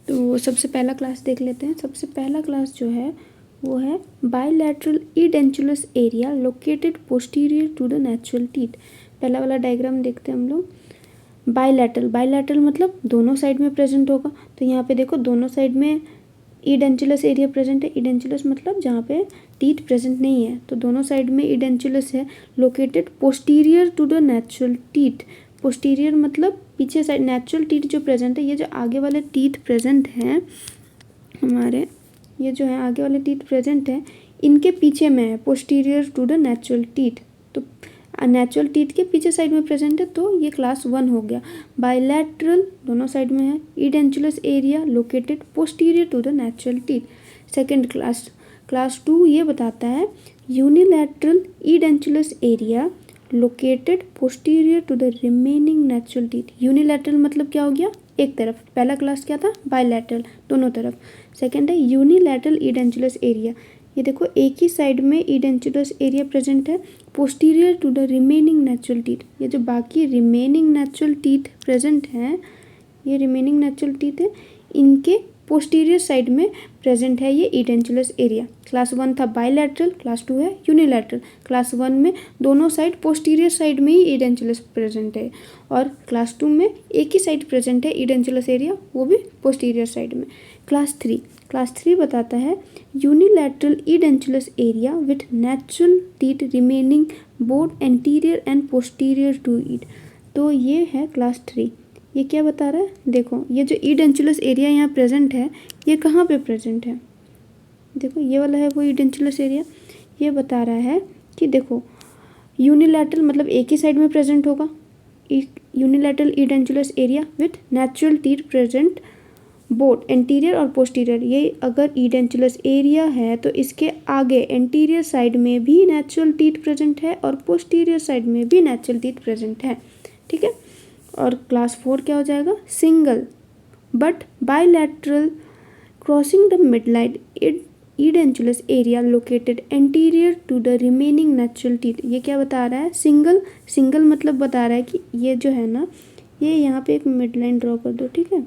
तो सबसे पहला क्लास देख लेते हैं। सबसे पहला क्लास जो है वो है bilateral edentulous area located posterior to the natural teeth. पहला वाला डायग्राम देखते हैं हम लोग। बायलैटरल मतलब दोनों साइड में प्रेजेंट होगा। तो यहाँ पे देखो दोनों साइड में इडेंचुलस एरिया प्रेजेंट है। इडेंचुलस मतलब जहाँ पे टीथ प्रेजेंट नहीं है, तो दोनों साइड में इडेंचुलस है। Located posterior to the natural teeth. Posterior मतलब पीछे साइड। नेचुरल टीथ जो प्रेजेंट है, ये जो आगे वाले टीथ प्रेजेंट हैं हमारे, ये जो है आगे वाले टीथ प्रेजेंट हैं, इनके पीछे में है posterior to the natural teeth. तो नेचुरल टीथ के पीछे साइड में प्रेजेंट है, तो ये क्लास 1 हो गया। बायलैटरल दोनों साइड में है। Edentulous area located posterior to the natural teeth. Second class 2 ये बताता है unilateral edentulous area located posterior to the remaining natural teeth. Unilateral मतलब क्या हो गया, एक तरफ। पहला क्लास क्या था, बायलैटरल, दोनों तरफ। सेकेंड है यूनिलैटरल इडेंचुलस एरिया। ये देखो एक ही साइड में इडेंचुलस एरिया प्रेजेंट है, posterior to the remaining natural teeth. ये जो बाकी रिमेनिंग नेचुरल टीथ प्रेजेंट हैं, ये रिमेनिंग नेचुरल टीथ है, इनके पोस्टीरियर साइड में प्रेजेंट है ये इडेंचुलस एरिया। क्लास 1 था बायलैटरल, क्लास 2 है यूनिलैटरल। क्लास 1 में दोनों साइड पोस्टीरियर साइड में ही इडेंचुलस प्रेजेंट है, और क्लास 2 में एक ही साइड प्रेजेंट है इडेंचुलस एरिया, वो भी पोस्टीरियर साइड में। क्लास 3 बताता है unilateral edentulous area with natural teeth remaining both anterior and posterior to it. तो ये है क्लास 3। ये क्या बता रहा है, देखो ये जो इडेंचुलस एरिया यहाँ प्रेजेंट है, ये कहाँ पे प्रेजेंट है, देखो ये वाला है वो इडेंचुलस एरिया। ये बता रहा है कि देखो यूनिलैटरल मतलब एक ही साइड में प्रेजेंट होगा, unilateral edentulous area with natural teeth present both anterior और पोस्टीरियर। ये अगर इडेंचुलस एरिया है तो इसके आगे एंटीरियर साइड में भी नेचुरल टीथ प्रेजेंट है और पोस्टीरियर साइड में भी नेचुरल टीथ प्रेजेंट है, ठीक है। और क्लास 4 क्या हो जाएगा, single but bilateral crossing the midline edentulous area located anterior to the remaining natural teeth. ये क्या बता रहा है, सिंगल मतलब बता रहा है कि ये जो है ना, ये यहाँ पे एक मिडलाइन ड्रॉ कर दो, ठीक है।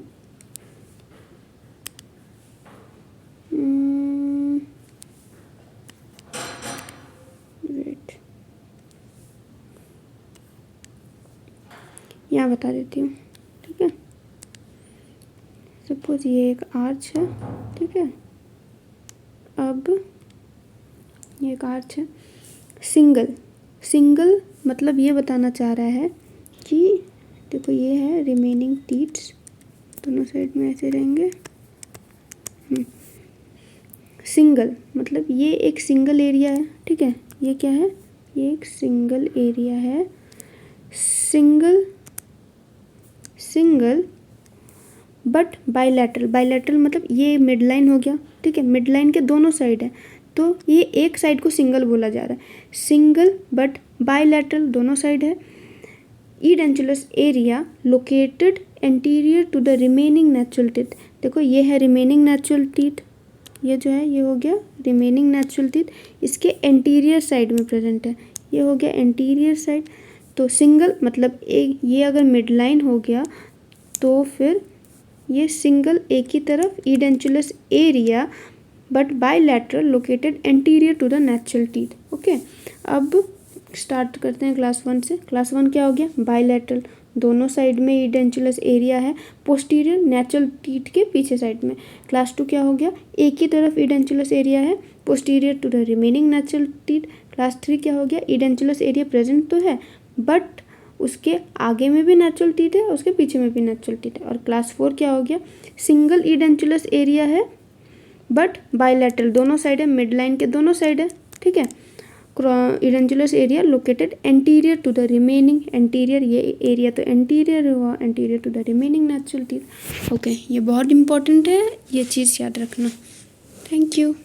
यहाँ बता देती हूँ, ठीक है। सपोज ये एक आर्च है, ठीक है। अब ये एक आर्च है। सिंगल मतलब ये बताना चाह रहा है कि देखो ये है रिमेनिंग टीथ्स, दोनों साइड में ऐसे रहेंगे। सिंगल मतलब ये एक सिंगल एरिया है, ठीक है। ये क्या है, ये एक सिंगल एरिया है। सिंगल बट बायलैटरल मतलब ये मिडलाइन हो गया, ठीक है। मिडलाइन के दोनों साइड है, तो ये एक साइड को सिंगल बोला जा रहा है। सिंगल बट बायलैटरल दोनों साइड है। Edentulous area located anterior to the remaining natural teeth. देखो ये है रिमेनिंग नेचुरल टीथ, ये जो है ये हो गया रिमेनिंग नेचुरल टीथ, इसके एंटीरियर साइड में प्रेजेंट है, ये हो गया एंटीरियर साइड। तो सिंगल मतलब एक, ये अगर मिडलाइन हो गया तो फिर ये सिंगल एक ही तरफ edentulous area but bilateral located anterior to the natural teeth, okay. अब स्टार्ट करते हैं क्लास 1 से। क्लास 1 क्या हो गया, बायलैटरल, दोनों साइड में इडेंचुलस एरिया है, पोस्टीरियर नेचुरल टीथ के पीछे साइड में। क्लास 2 क्या हो गया, एक ही तरफ इडेंचुलस एरिया है, posterior to the remaining natural teeth. Class 3 क्या हो गया, इडेंचुलस एरिया प्रेजेंट तो है बट उसके आगे में भी नेचुरल टीथ है, उसके पीछे में भी नेचुरल टीथ है। और क्लास 4 क्या हो गया, सिंगल इडेंचुलस एरिया है बट बायलैटरल, दोनों साइड है, मिडलाइन के दोनों साइड है, ठीक है। Edentulous area located anterior to the remaining, anterior ये एरिया तो एंटीरियर हुआ, anterior to the remaining natural teeth, okay. ये बहुत इंपॉर्टेंट है, ये चीज़ याद रखना। Thank you.